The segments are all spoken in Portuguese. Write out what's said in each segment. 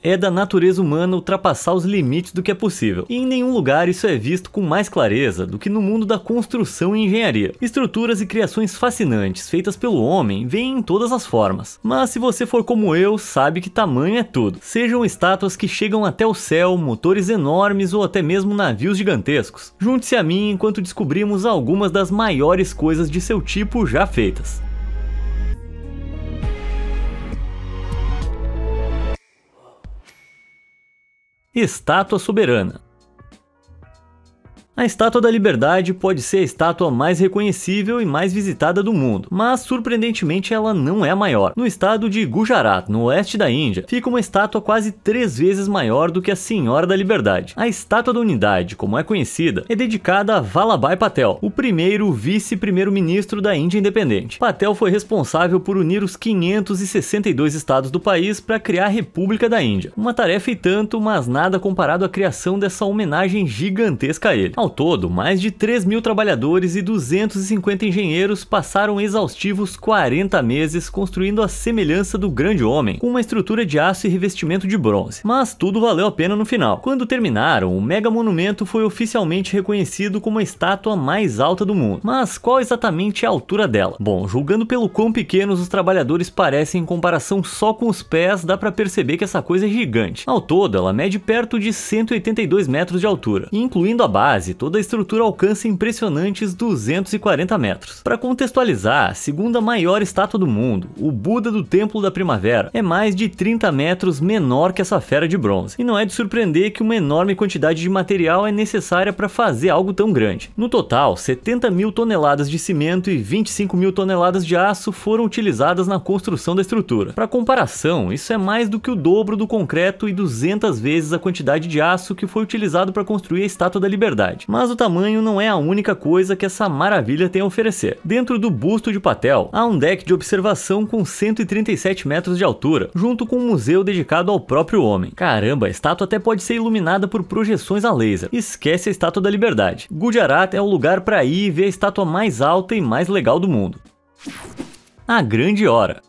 É da natureza humana ultrapassar os limites do que é possível, e em nenhum lugar isso é visto com mais clareza do que no mundo da construção e engenharia. Estruturas e criações fascinantes feitas pelo homem vêm em todas as formas, mas se você for como eu, sabe que tamanho é tudo. Sejam estátuas que chegam até o céu, motores enormes ou até mesmo navios gigantescos. Junte-se a mim enquanto descobrimos algumas das maiores coisas de seu tipo já feitas. Estátua soberana. A Estátua da Liberdade pode ser a estátua mais reconhecível e mais visitada do mundo, mas surpreendentemente ela não é a maior. No estado de Gujarat, no oeste da Índia, fica uma estátua quase 3 vezes maior do que a Senhora da Liberdade. A Estátua da Unidade, como é conhecida, é dedicada a Vallabhbhai Patel, o primeiro vice-primeiro-ministro da Índia independente. Patel foi responsável por unir os 562 estados do país para criar a República da Índia. Uma tarefa e tanto, mas nada comparado à criação dessa homenagem gigantesca a ele. Ao todo, mais de 3.000 trabalhadores e 250 engenheiros passaram exaustivos 40 meses construindo a semelhança do grande homem, com uma estrutura de aço e revestimento de bronze. Mas tudo valeu a pena no final. Quando terminaram, o mega monumento foi oficialmente reconhecido como a estátua mais alta do mundo. Mas qual exatamente é a altura dela? Bom, julgando pelo quão pequenos os trabalhadores parecem em comparação só com os pés, dá pra perceber que essa coisa é gigante. Ao todo, ela mede perto de 182 metros de altura, e incluindo a base, toda a estrutura alcança impressionantes 240 metros. Para contextualizar, a segunda maior estátua do mundo, o Buda do Templo da Primavera, é mais de 30 metros menor que essa fera de bronze. E não é de surpreender que uma enorme quantidade de material é necessária para fazer algo tão grande. No total, 70.000 toneladas de cimento e 25.000 toneladas de aço foram utilizadas na construção da estrutura. Para comparação, isso é mais do que o dobro do concreto e 200 vezes a quantidade de aço que foi utilizado para construir a Estátua da Liberdade. Mas o tamanho não é a única coisa que essa maravilha tem a oferecer. Dentro do busto de Patel, há um deck de observação com 137 metros de altura, junto com um museu dedicado ao próprio homem. Caramba, a estátua até pode ser iluminada por projeções a laser. Esquece a Estátua da Liberdade. Gujarat é o lugar para ir e ver a estátua mais alta e mais legal do mundo. A Grande Hora.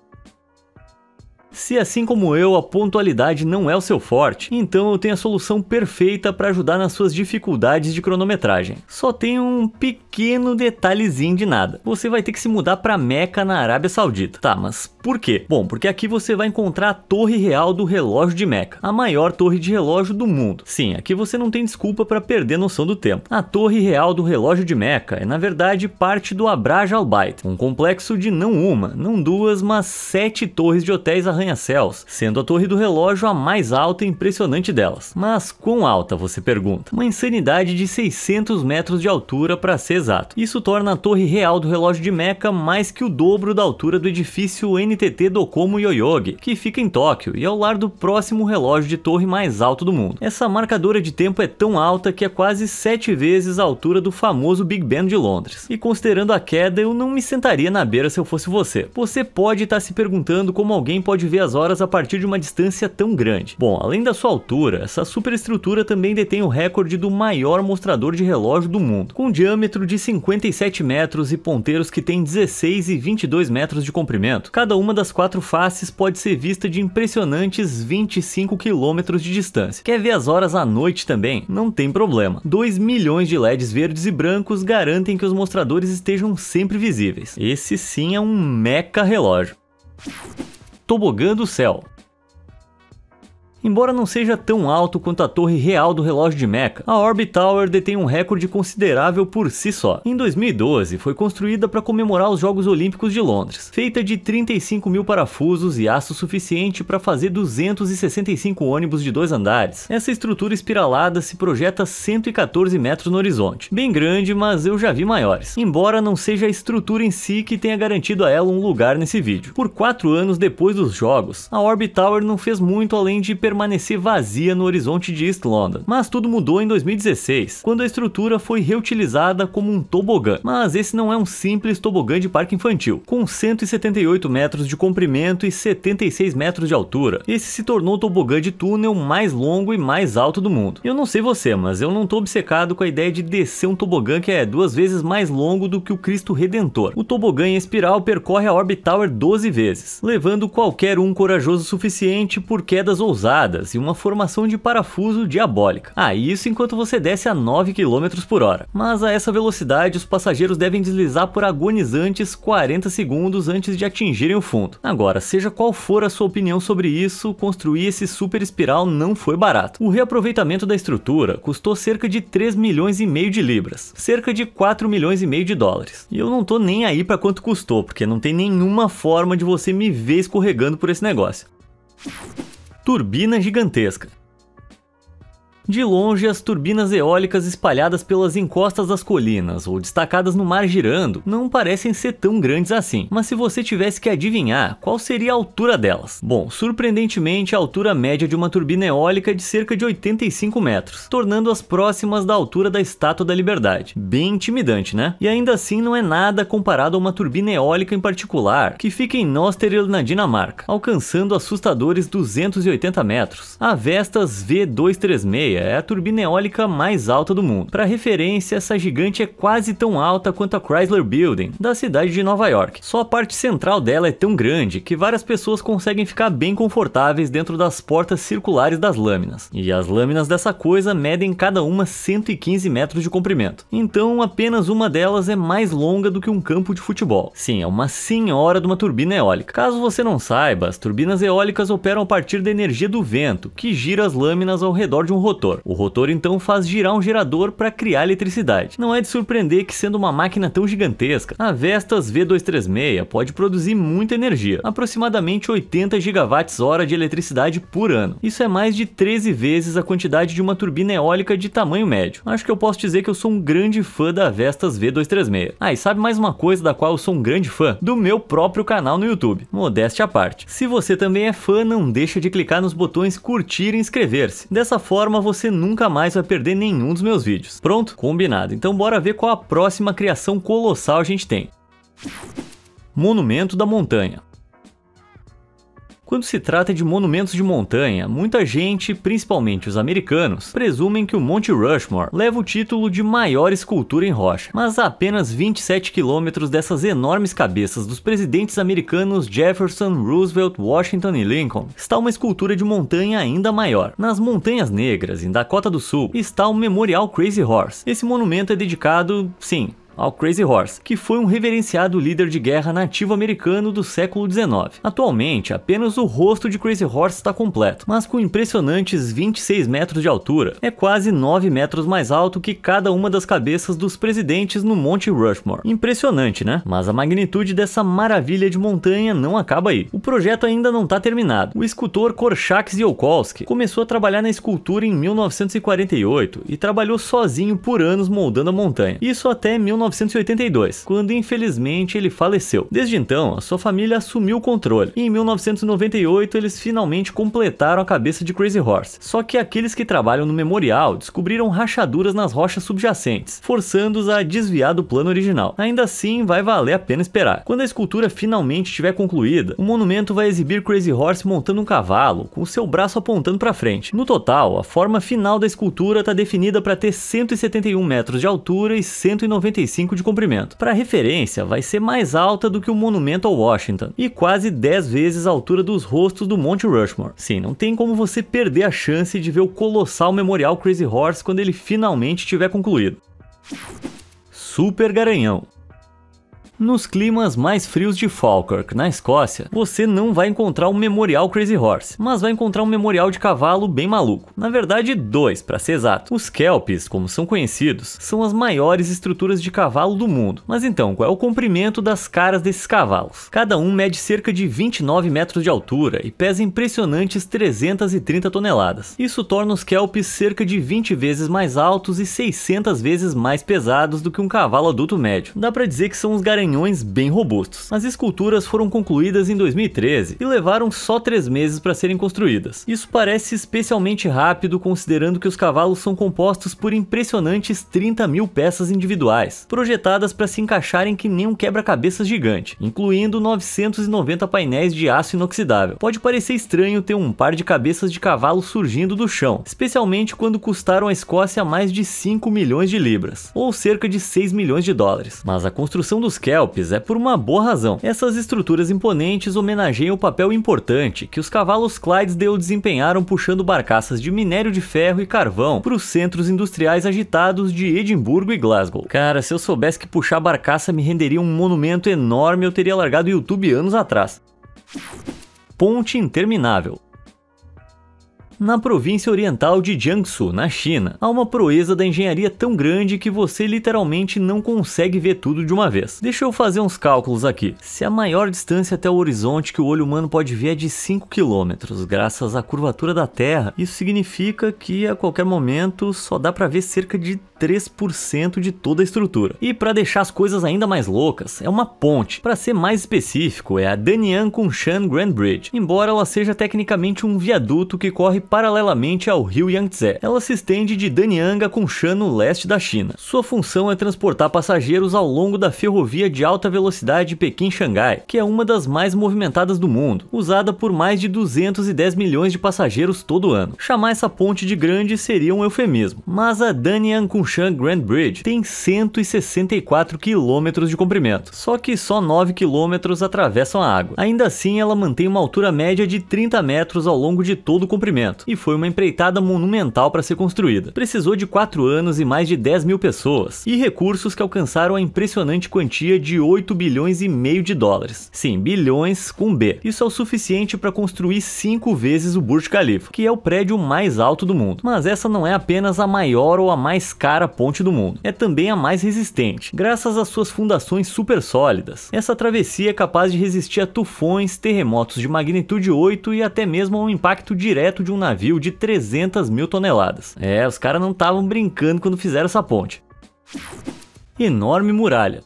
Se assim como eu, a pontualidade não é o seu forte, então eu tenho a solução perfeita para ajudar nas suas dificuldades de cronometragem. Só tem um pequeno detalhezinho de nada. Você vai ter que se mudar para Meca, na Arábia Saudita. Tá, mas por quê? Bom, porque aqui você vai encontrar a Torre Real do Relógio de Meca, a maior torre de relógio do mundo. Sim, aqui você não tem desculpa para perder a noção do tempo. A Torre Real do Relógio de Meca é na verdade parte do Abraj Al Bait, um complexo de não uma, não duas, mas 7 torres de hotéis arranha-céus, sendo a Torre do Relógio a mais alta e impressionante delas. Mas quão alta, você pergunta? Uma insanidade de 600 metros de altura para ser exato. Isso torna a Torre Real do Relógio de Meca mais que o dobro da altura do edifício NTT Docomo Yoyogi, que fica em Tóquio e é o lar do próximo relógio de torre mais alto do mundo. Essa marcadora de tempo é tão alta que é quase 7 vezes a altura do famoso Big Ben de Londres. E considerando a queda, eu não me sentaria na beira se eu fosse você. Você pode estar se perguntando como alguém pode ver as horas a partir de uma distância tão grande. Bom, além da sua altura, essa superestrutura também detém o recorde do maior mostrador de relógio do mundo, com diâmetro de 57 metros e ponteiros que têm 16 e 22 metros de comprimento. Cada uma das 4 faces pode ser vista de impressionantes 25 quilômetros de distância. Quer ver as horas à noite também? Não tem problema. 2 milhões de LEDs verdes e brancos garantem que os mostradores estejam sempre visíveis. Esse sim é um meca relógio. Tobogã do céu. Embora não seja tão alto quanto a Torre Real do Relógio de Meca, a Orbit Tower detém um recorde considerável por si só. Em 2012, foi construída para comemorar os Jogos Olímpicos de Londres, feita de 35.000 parafusos e aço suficiente para fazer 265 ônibus de 2 andares. Essa estrutura espiralada se projeta 114 metros no horizonte. Bem grande, mas eu já vi maiores. Embora não seja a estrutura em si que tenha garantido a ela um lugar nesse vídeo. Por 4 anos depois dos Jogos, a Orbit Tower não fez muito além de permanecer vazia no horizonte de East London. Mas tudo mudou em 2016, quando a estrutura foi reutilizada como um tobogã. Mas esse não é um simples tobogã de parque infantil. Com 178 metros de comprimento e 76 metros de altura, esse se tornou o tobogã de túnel mais longo e mais alto do mundo. Eu não sei você, mas eu não tô obcecado com a ideia de descer um tobogã que é 2 vezes mais longo do que o Cristo Redentor. O tobogã em espiral percorre a Orbit Tower 12 vezes, levando qualquer um corajoso o suficiente por quedas ousadas pesadas e uma formação de parafuso diabólica. Isso enquanto você desce a 9 km por hora. Mas a essa velocidade, os passageiros devem deslizar por agonizantes 40 segundos antes de atingirem o fundo. Agora, seja qual for a sua opinião sobre isso, construir esse super espiral não foi barato. O reaproveitamento da estrutura custou cerca de 3,5 milhões de libras, cerca de 4,5 milhões de dólares. E eu não tô nem aí para quanto custou, porque não tem nenhuma forma de você me ver escorregando por esse negócio. Turbina gigantesca. De longe, as turbinas eólicas espalhadas pelas encostas das colinas ou destacadas no mar girando não parecem ser tão grandes assim, mas se você tivesse que adivinhar, qual seria a altura delas? Bom, surpreendentemente, a altura média de uma turbina eólica é de cerca de 85 metros, tornando-as próximas da altura da Estátua da Liberdade. Bem intimidante, né? E ainda assim não é nada comparado a uma turbina eólica em particular, que fica em Nosterel, na Dinamarca, alcançando assustadores 280 metros. A Vestas V236 é a turbina eólica mais alta do mundo. Para referência, essa gigante é quase tão alta quanto a Chrysler Building, da cidade de Nova York. Só a parte central dela é tão grande que várias pessoas conseguem ficar bem confortáveis dentro das portas circulares das lâminas. E as lâminas dessa coisa medem cada uma 115 metros de comprimento. Então, apenas uma delas é mais longa do que um campo de futebol. Sim, é uma senhora de uma turbina eólica. Caso você não saiba, as turbinas eólicas operam a partir da energia do vento, que gira as lâminas ao redor de um rotor. O rotor então faz girar um gerador para criar eletricidade. Não é de surpreender que, sendo uma máquina tão gigantesca, a Vestas V236 pode produzir muita energia, aproximadamente 80 gigawatts-hora de eletricidade por ano. Isso é mais de 13 vezes a quantidade de uma turbina eólica de tamanho médio. Acho que eu posso dizer que eu sou um grande fã da Vestas V236. E sabe mais uma coisa da qual eu sou um grande fã? Do meu próprio canal no YouTube. Modéstia à parte. Se você também é fã, não deixa de clicar nos botões curtir e inscrever-se. Dessa forma, você nunca mais vai perder nenhum dos meus vídeos. Pronto? Combinado. Então bora ver qual a próxima criação colossal a gente tem. Monumento da Montanha. Quando se trata de monumentos de montanha, muita gente, principalmente os americanos, presumem que o Monte Rushmore leva o título de maior escultura em rocha. Mas a apenas 27 quilômetros dessas enormes cabeças dos presidentes americanos Jefferson, Roosevelt, Washington e Lincoln, está uma escultura de montanha ainda maior. Nas Montanhas Negras, em Dakota do Sul, está o Memorial Crazy Horse. Esse monumento é dedicado, sim, ao Crazy Horse, que foi um reverenciado líder de guerra nativo americano do século XIX. Atualmente, apenas o rosto de Crazy Horse está completo, mas com impressionantes 26 metros de altura, é quase 9 metros mais alto que cada uma das cabeças dos presidentes no Monte Rushmore. Impressionante, né? Mas a magnitude dessa maravilha de montanha não acaba aí. O projeto ainda não está terminado. O escultor Korczak Ziolkowski começou a trabalhar na escultura em 1948 e trabalhou sozinho por anos moldando a montanha. Isso até 1982, quando infelizmente ele faleceu. Desde então, a sua família assumiu o controle, e em 1998 eles finalmente completaram a cabeça de Crazy Horse. Só que aqueles que trabalham no memorial descobriram rachaduras nas rochas subjacentes, forçando-os a desviar do plano original. Ainda assim, vai valer a pena esperar. Quando a escultura finalmente estiver concluída, o monumento vai exibir Crazy Horse montando um cavalo, com seu braço apontando para frente. No total, a forma final da escultura está definida para ter 171 metros de altura e 195 de comprimento. Para referência, vai ser mais alta do que o monumento ao Washington e quase 10 vezes a altura dos rostos do Monte Rushmore. Sim, não tem como você perder a chance de ver o colossal Memorial Crazy Horse quando ele finalmente estiver concluído. Super Garanhão. Nos climas mais frios de Falkirk, na Escócia, você não vai encontrar um Memorial Crazy Horse, mas vai encontrar um memorial de cavalo bem maluco. Na verdade, dois, para ser exato. Os Kelpies, como são conhecidos, são as maiores estruturas de cavalo do mundo. Mas então, qual é o comprimento das caras desses cavalos? Cada um mede cerca de 29 metros de altura e pesa impressionantes 330 toneladas. Isso torna os Kelpies cerca de 20 vezes mais altos e 600 vezes mais pesados do que um cavalo adulto médio. Dá para dizer que são os garanhões bem robustos. As esculturas foram concluídas em 2013 e levaram só 3 meses para serem construídas. Isso parece especialmente rápido considerando que os cavalos são compostos por impressionantes 30 mil peças individuais, projetadas para se encaixarem que nem um quebra-cabeças gigante, incluindo 990 painéis de aço inoxidável. Pode parecer estranho ter um par de cabeças de cavalo surgindo do chão, especialmente quando custaram à Escócia mais de 5 milhões de libras, ou cerca de 6 milhões de dólares. Mas a construção dos Kelpies Phelps é por uma boa razão. Essas estruturas imponentes homenageiam o papel importante que os cavalos Clydesdale desempenharam puxando barcaças de minério de ferro e carvão para os centros industriais agitados de Edimburgo e Glasgow. Cara, se eu soubesse que puxar barcaça me renderia um monumento enorme, eu teria largado o YouTube anos atrás. Ponte interminável. Na província oriental de Jiangsu, na China, há uma proeza da engenharia tão grande que você literalmente não consegue ver tudo de uma vez. Deixa eu fazer uns cálculos aqui. Se a maior distância até o horizonte que o olho humano pode ver é de 5 km, graças à curvatura da Terra, isso significa que a qualquer momento só dá para ver cerca de 3% de toda a estrutura. E para deixar as coisas ainda mais loucas, é uma ponte. Para ser mais específico, é a Danyang Kunshan Grand Bridge, embora ela seja tecnicamente um viaduto que corre paralelamente ao rio Yangtze. Ela se estende de Danyang a Kunshan no leste da China. Sua função é transportar passageiros ao longo da ferrovia de alta velocidade Pequim-Xangai, que é uma das mais movimentadas do mundo, usada por mais de 210 milhões de passageiros todo ano. Chamar essa ponte de grande seria um eufemismo, mas a Danyang Kunshan Grand Bridge tem 164 km de comprimento, só que só 9 km atravessam a água. Ainda assim, ela mantém uma altura média de 30 metros ao longo de todo o comprimento, e foi uma empreitada monumental para ser construída. Precisou de 4 anos e mais de 10 mil pessoas, e recursos que alcançaram a impressionante quantia de 8 bilhões e meio de dólares. Sim, bilhões com B. Isso é o suficiente para construir 5 vezes o Burj Khalifa, que é o prédio mais alto do mundo. Mas essa não é apenas a maior ou a mais cara ponte do mundo, é também a mais resistente, graças às suas fundações super sólidas. Essa travessia é capaz de resistir a tufões, terremotos de magnitude 8 e até mesmo a um impacto direto de um navio de 300 mil toneladas. Os caras não estavam brincando quando fizeram essa ponte. Enorme muralha.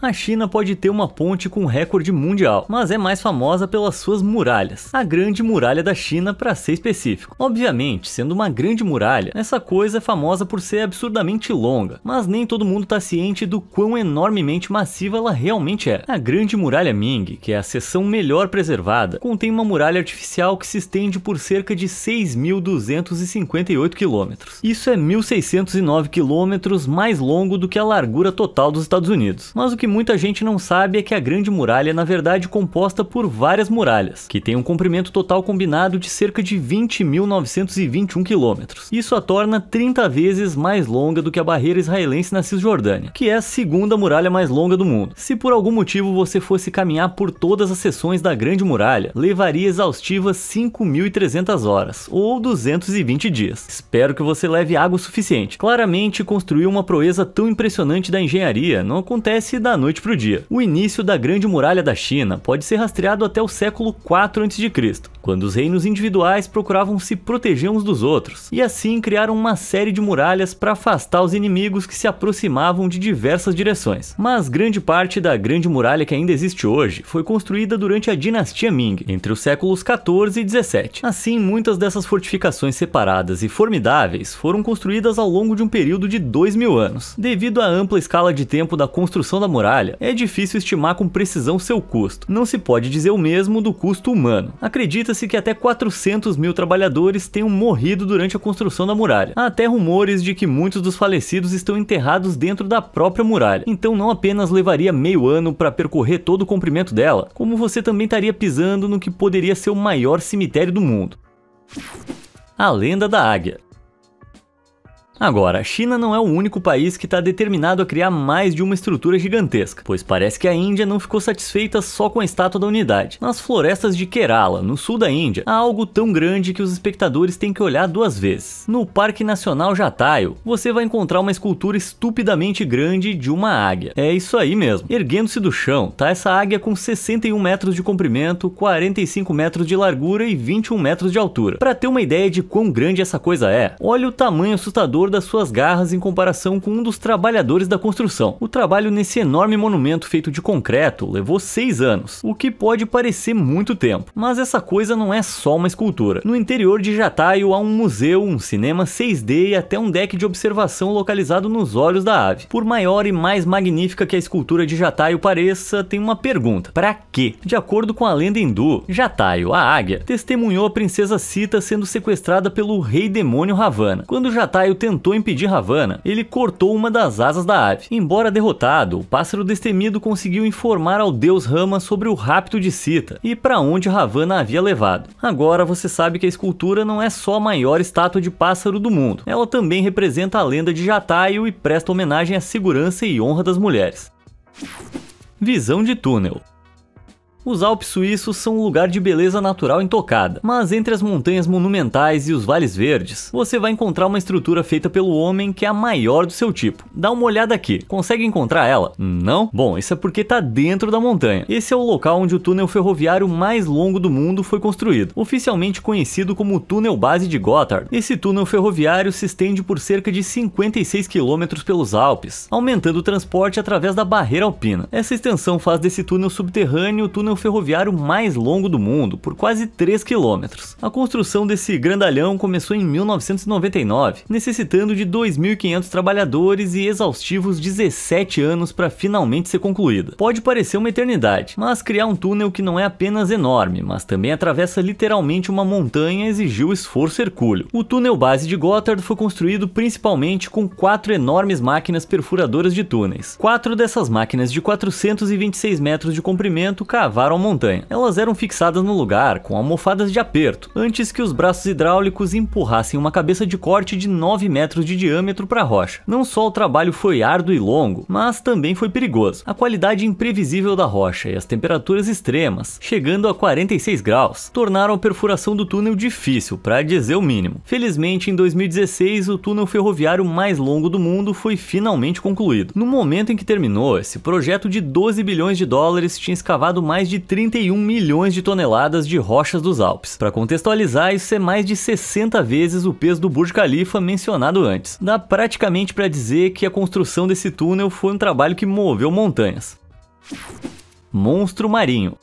A China pode ter uma ponte com recorde mundial, mas é mais famosa pelas suas muralhas. A Grande Muralha da China, para ser específico. Obviamente, sendo uma grande muralha, essa coisa é famosa por ser absurdamente longa, mas nem todo mundo está ciente do quão enormemente massiva ela realmente é. A Grande Muralha Ming, que é a seção melhor preservada, contém uma muralha artificial que se estende por cerca de 6.258 km. Isso é 1.609 km mais longo do que a largura total dos Estados Unidos. Mas o que muita gente não sabe é que a Grande Muralha é na verdade composta por várias muralhas, que tem um comprimento total combinado de cerca de 20.921 km. Isso a torna 30 vezes mais longa do que a barreira israelense na Cisjordânia, que é a segunda muralha mais longa do mundo. Se por algum motivo você fosse caminhar por todas as seções da Grande Muralha, levaria exaustivas 5.300 horas, ou 220 dias. Espero que você leve água o suficiente. Claramente, construir uma proeza tão impressionante da engenharia não acontece da noite para o dia. O início da Grande Muralha da China pode ser rastreado até o século IV a.C., quando os reinos individuais procuravam se proteger uns dos outros, e assim criaram uma série de muralhas para afastar os inimigos que se aproximavam de diversas direções. Mas grande parte da Grande Muralha que ainda existe hoje foi construída durante a dinastia Ming, entre os séculos XIV e XVII. Assim, muitas dessas fortificações separadas e formidáveis foram construídas ao longo de um período de 2.000 anos. Devido à ampla escala de tempo da construção da muralha, é difícil estimar com precisão seu custo. Não se pode dizer o mesmo do custo humano. Acredita-se que até 400 mil trabalhadores tenham morrido durante a construção da muralha. Há até rumores de que muitos dos falecidos estão enterrados dentro da própria muralha. Então não apenas levaria meio ano para percorrer todo o comprimento dela, como você também estaria pisando no que poderia ser o maior cemitério do mundo. A Lenda da Águia. Agora, a China não é o único país que está determinado a criar mais de uma estrutura gigantesca, pois parece que a Índia não ficou satisfeita só com a Estátua da Unidade. Nas florestas de Kerala, no sul da Índia, há algo tão grande que os espectadores têm que olhar 2 vezes. No Parque Nacional Jatayu, você vai encontrar uma escultura estupidamente grande de uma águia. É isso aí mesmo. Erguendo-se do chão, tá essa águia com 61 metros de comprimento, 45 metros de largura e 21 metros de altura. Para ter uma ideia de quão grande essa coisa é, olha o tamanho assustador das suas garras em comparação com um dos trabalhadores da construção. O trabalho nesse enorme monumento feito de concreto levou 6 anos, o que pode parecer muito tempo. Mas essa coisa não é só uma escultura. No interior de Jatayu há um museu, um cinema 6D e até um deck de observação localizado nos olhos da ave. Por maior e mais magnífica que a escultura de Jatayu pareça, tem uma pergunta: para quê? De acordo com a lenda hindu, Jatayu, a águia, testemunhou a princesa Sita sendo sequestrada pelo rei demônio Ravana. Quando Jatayu tentou tentou impedir Ravana, ele cortou uma das asas da ave. Embora derrotado, o pássaro destemido conseguiu informar ao deus Rama sobre o rapto de Sita e para onde Ravana havia levado. Agora você sabe que a escultura não é só a maior estátua de pássaro do mundo, ela também representa a lenda de Jatayu e presta homenagem à segurança e honra das mulheres. Visão de túnel. Os Alpes suíços são um lugar de beleza natural intocada, mas entre as montanhas monumentais e os vales verdes, você vai encontrar uma estrutura feita pelo homem que é a maior do seu tipo. Dá uma olhada aqui, consegue encontrar ela? Não? Bom, isso é porque tá dentro da montanha. Esse é o local onde o túnel ferroviário mais longo do mundo foi construído, oficialmente conhecido como o Túnel Base de Gotthard. Esse túnel ferroviário se estende por cerca de 56 km pelos Alpes, aumentando o transporte através da barreira alpina. Essa extensão faz desse túnel subterrâneo o túnel ferroviário mais longo do mundo, por quase 3 km. A construção desse grandalhão começou em 1999, necessitando de 2.500 trabalhadores e exaustivos 17 anos para finalmente ser concluída. Pode parecer uma eternidade, mas criar um túnel que não é apenas enorme, mas também atravessa literalmente uma montanha exigiu esforço hercúleo. O túnel base de Gotthard foi construído principalmente com 4 enormes máquinas perfuradoras de túneis. 4 dessas máquinas de 426 metros de comprimento cavaram a montanha. Elas eram fixadas no lugar com almofadas de aperto, antes que os braços hidráulicos empurrassem uma cabeça de corte de 9 metros de diâmetro para a rocha. Não só o trabalho foi árduo e longo, mas também foi perigoso. A qualidade imprevisível da rocha e as temperaturas extremas, chegando a 46 graus, tornaram a perfuração do túnel difícil, para dizer o mínimo. Felizmente, em 2016, o túnel ferroviário mais longo do mundo foi finalmente concluído. No momento em que terminou, esse projeto de 12 bilhões de dólares tinha escavado mais de 31 milhões de toneladas de rochas dos Alpes. Para contextualizar, isso é mais de 60 vezes o peso do Burj Khalifa mencionado antes. Dá praticamente para dizer que a construção desse túnel foi um trabalho que moveu montanhas. Monstro marinho.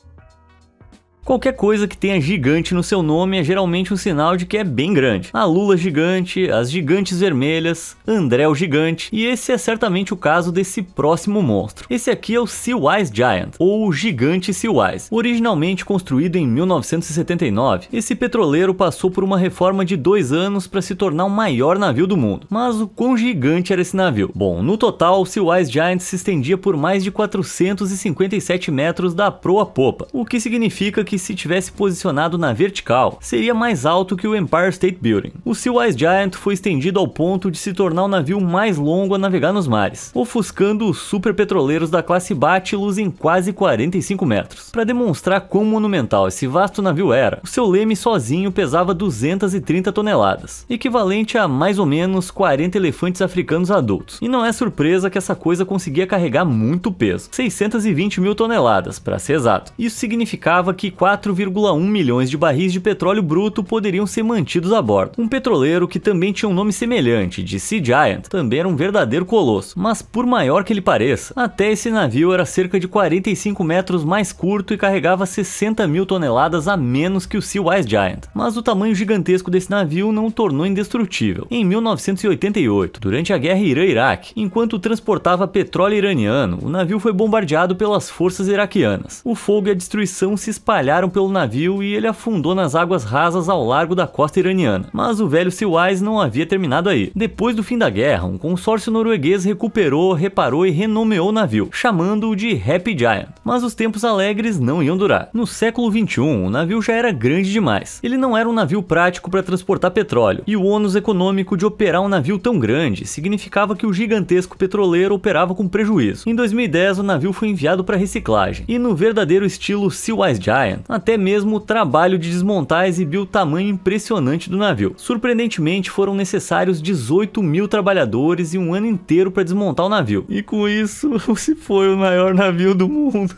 Qualquer coisa que tenha gigante no seu nome é geralmente um sinal de que é bem grande. A lula gigante, as gigantes vermelhas, André o gigante, e esse é certamente o caso desse próximo monstro. Esse aqui é o Seawise Giant, ou o gigante Seawise. Originalmente construído em 1979, esse petroleiro passou por uma reforma de 2 anos para se tornar o maior navio do mundo. Mas o quão gigante era esse navio? Bom, no total, o Seawise Giant se estendia por mais de 457 metros da proa à popa, o que significa que se tivesse posicionado na vertical, seria mais alto que o Empire State Building. O Seawise Giant foi estendido ao ponto de se tornar o navio mais longo a navegar nos mares, ofuscando os superpetroleiros da classe Bacillus em quase 45 metros. Para demonstrar quão monumental esse vasto navio era, o seu leme sozinho pesava 230 toneladas, equivalente a mais ou menos 40 elefantes africanos adultos. E não é surpresa que essa coisa conseguia carregar muito peso, 620 mil toneladas, para ser exato. Isso significava que 4,1 milhões de barris de petróleo bruto poderiam ser mantidos a bordo. Um petroleiro que também tinha um nome semelhante, de Sea Giant, também era um verdadeiro colosso, mas por maior que ele pareça, até esse navio era cerca de 45 metros mais curto e carregava 60 mil toneladas a menos que o Seawise Giant. Mas o tamanho gigantesco desse navio não o tornou indestrutível. Em 1988, durante a guerra Irã-Iraque, enquanto transportava petróleo iraniano, o navio foi bombardeado pelas forças iraquianas. O fogo e a destruição se espalharam pelo navio e ele afundou nas águas rasas ao largo da costa iraniana. Mas o velho Seawise não havia terminado aí. Depois do fim da guerra, um consórcio norueguês recuperou, reparou e renomeou o navio, chamando-o de Happy Giant. Mas os tempos alegres não iam durar. No século XXI, o navio já era grande demais. Ele não era um navio prático para transportar petróleo, e o ônus econômico de operar um navio tão grande significava que o gigantesco petroleiro operava com prejuízo. Em 2010, o navio foi enviado para reciclagem, e no verdadeiro estilo Seawise Giant, até mesmo o trabalho de desmontar exibiu o tamanho impressionante do navio. Surpreendentemente, foram necessários 18 mil trabalhadores e um ano inteiro para desmontar o navio. E com isso, se foi o maior navio do mundo.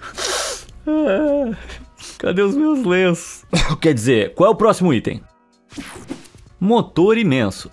Cadê os meus lenços? Quer dizer, qual é o próximo item? Motor imenso.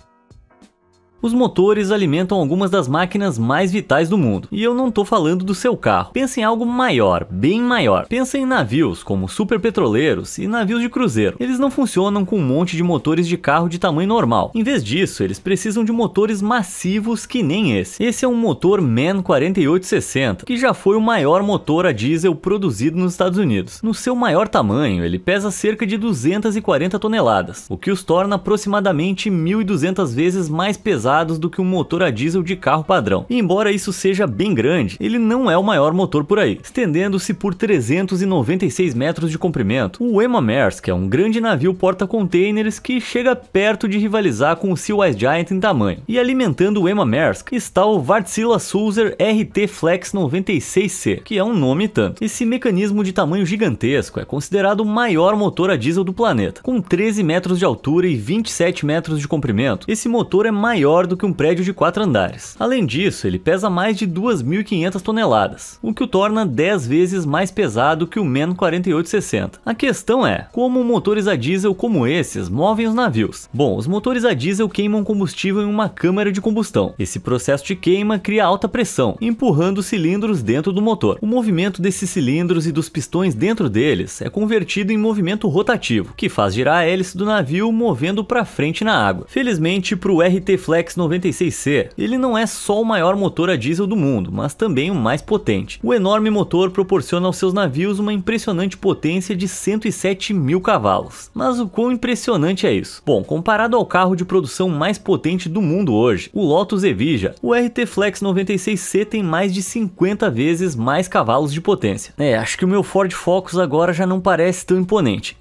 Os motores alimentam algumas das máquinas mais vitais do mundo. E eu não tô falando do seu carro. Pensa em algo maior, bem maior. Pensa em navios, como superpetroleiros e navios de cruzeiro. Eles não funcionam com um monte de motores de carro de tamanho normal. Em vez disso, eles precisam de motores massivos que nem esse. Esse é um motor MAN 4860, que já foi o maior motor a diesel produzido nos Estados Unidos. No seu maior tamanho, ele pesa cerca de 240 toneladas, o que os torna aproximadamente 1.200 vezes mais pesado pesados do que um motor a diesel de carro padrão. E embora isso seja bem grande, ele não é o maior motor por aí, estendendo-se por 396 metros de comprimento. O Emma Maersk é um grande navio porta-containers que chega perto de rivalizar com o Seawise Giant em tamanho. E alimentando o Emma Maersk está o Wärtsilä Sulzer RT Flex 96C, que é um nome e tanto. Esse mecanismo de tamanho gigantesco é considerado o maior motor a diesel do planeta. Com 13 metros de altura e 27 metros de comprimento, esse motor é maior do que um prédio de 4 andares. Além disso, ele pesa mais de 2.500 toneladas, o que o torna 10 vezes mais pesado que o MAN 4860. A questão é, como motores a diesel como esses movem os navios? Bom, os motores a diesel queimam combustível em uma câmara de combustão. Esse processo de queima cria alta pressão, empurrando os cilindros dentro do motor. O movimento desses cilindros e dos pistões dentro deles é convertido em movimento rotativo, que faz girar a hélice do navio movendo para frente na água. Felizmente para o RT Flex 96C, ele não é só o maior motor a diesel do mundo, mas também o mais potente. O enorme motor proporciona aos seus navios uma impressionante potência de 107.000 cavalos. Mas o quão impressionante é isso? Bom, comparado ao carro de produção mais potente do mundo hoje, o Lotus Evija, o RT Flex 96C tem mais de 50 vezes mais cavalos de potência. Acho que o meu Ford Focus agora já não parece tão imponente.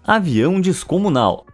Avião descomunal.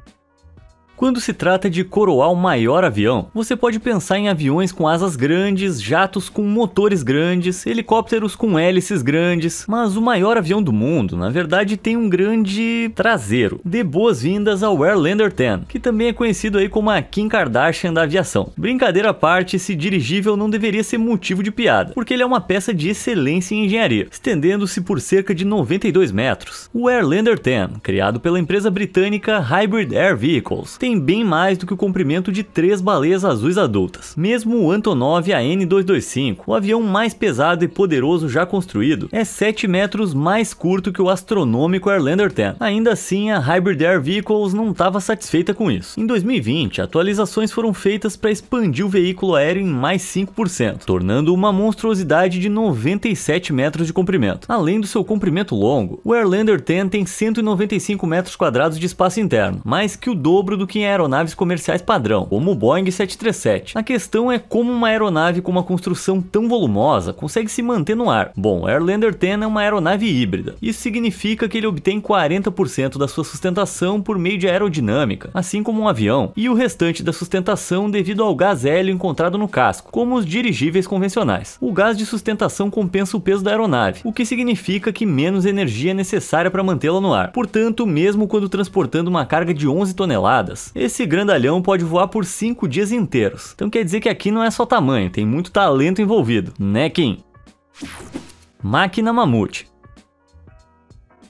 Quando se trata de coroar o maior avião, você pode pensar em aviões com asas grandes, jatos com motores grandes, helicópteros com hélices grandes, mas o maior avião do mundo, na verdade, tem um grande traseiro. Dê boas-vindas ao Airlander 10, que também é conhecido aí como a Kim Kardashian da aviação. Brincadeira à parte, esse dirigível não deveria ser motivo de piada, porque ele é uma peça de excelência em engenharia, estendendo-se por cerca de 92 metros. O Airlander 10, criado pela empresa britânica Hybrid Air Vehicles, tem bem mais do que o comprimento de 3 baleias azuis adultas. Mesmo o Antonov AN225, o avião mais pesado e poderoso já construído, é 7 metros mais curto que o astronômico Airlander 10. Ainda assim, a Hybrid Air Vehicles não estava satisfeita com isso. Em 2020, atualizações foram feitas para expandir o veículo aéreo em mais 5%, tornando uma monstruosidade de 97 metros de comprimento. Além do seu comprimento longo, o Airlander 10 tem 195 metros quadrados de espaço interno, mais que o dobro do que em aeronaves comerciais padrão, como o Boeing 737. A questão é como uma aeronave com uma construção tão volumosa consegue se manter no ar. Bom, o Airlander 10 é uma aeronave híbrida. Isso significa que ele obtém 40% da sua sustentação por meio de aerodinâmica, assim como um avião, e o restante da sustentação devido ao gás hélio encontrado no casco, como os dirigíveis convencionais. O gás de sustentação compensa o peso da aeronave, o que significa que menos energia é necessária para mantê-la no ar. Portanto, mesmo quando transportando uma carga de 11 toneladas, esse grandalhão pode voar por 5 dias inteiros. Então quer dizer que aqui não é só tamanho, tem muito talento envolvido, né, Kim? Máquina Mamute.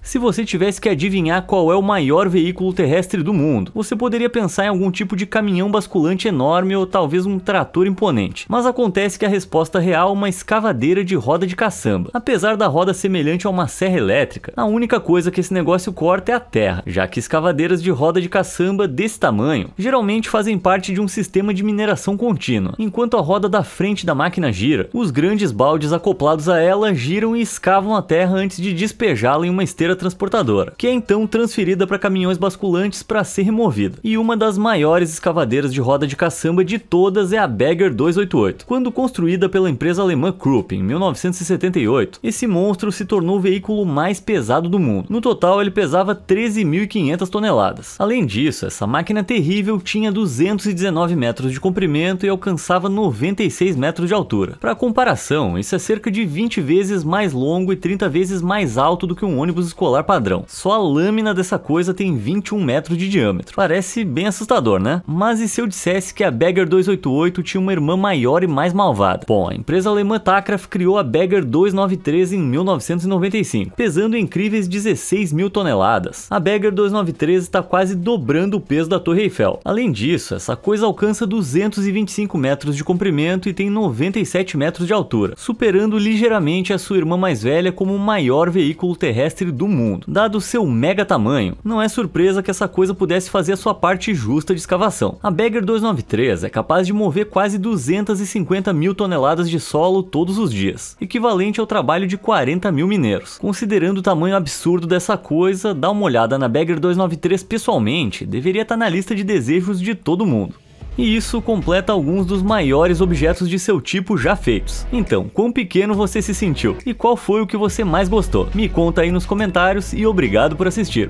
Se você tivesse que adivinhar qual é o maior veículo terrestre do mundo, você poderia pensar em algum tipo de caminhão basculante enorme ou talvez um trator imponente. Mas acontece que a resposta real é uma escavadeira de roda de caçamba. Apesar da roda semelhante a uma serra elétrica, a única coisa que esse negócio corta é a terra, já que escavadeiras de roda de caçamba desse tamanho geralmente fazem parte de um sistema de mineração contínua. Enquanto a roda da frente da máquina gira, os grandes baldes acoplados a ela giram e escavam a terra antes de despejá-la em uma esteira transportadora, que é então transferida para caminhões basculantes para ser removida. E uma das maiores escavadeiras de roda de caçamba de todas é a Bagger 288. Quando construída pela empresa alemã Krupp em 1978, esse monstro se tornou o veículo mais pesado do mundo. No total, ele pesava 13.500 toneladas. Além disso, essa máquina terrível tinha 219 metros de comprimento e alcançava 96 metros de altura. Para comparação, isso é cerca de 20 vezes mais longo e 30 vezes mais alto do que um ônibus escolar padrão. Só a lâmina dessa coisa tem 21 metros de diâmetro. Parece bem assustador, né? Mas e se eu dissesse que a Bagger 288 tinha uma irmã maior e mais malvada? Bom, a empresa alemã Takraf criou a Bagger 293 em 1995, pesando incríveis 16.000 toneladas. A Bagger 293 está quase dobrando o peso da Torre Eiffel. Além disso, essa coisa alcança 225 metros de comprimento e tem 97 metros de altura, superando ligeiramente a sua irmã mais velha como o maior veículo terrestre do mundo. Dado seu mega tamanho, não é surpresa que essa coisa pudesse fazer a sua parte justa de escavação. A Bagger 293 é capaz de mover quase 250.000 toneladas de solo todos os dias, equivalente ao trabalho de 40.000 mineiros. Considerando o tamanho absurdo dessa coisa, dar uma olhada na Bagger 293 pessoalmente deveria estar na lista de desejos de todo mundo. E isso completa alguns dos maiores objetos de seu tipo já feitos. Então, quão pequeno você se sentiu? E qual foi o que você mais gostou? Me conta aí nos comentários e obrigado por assistir.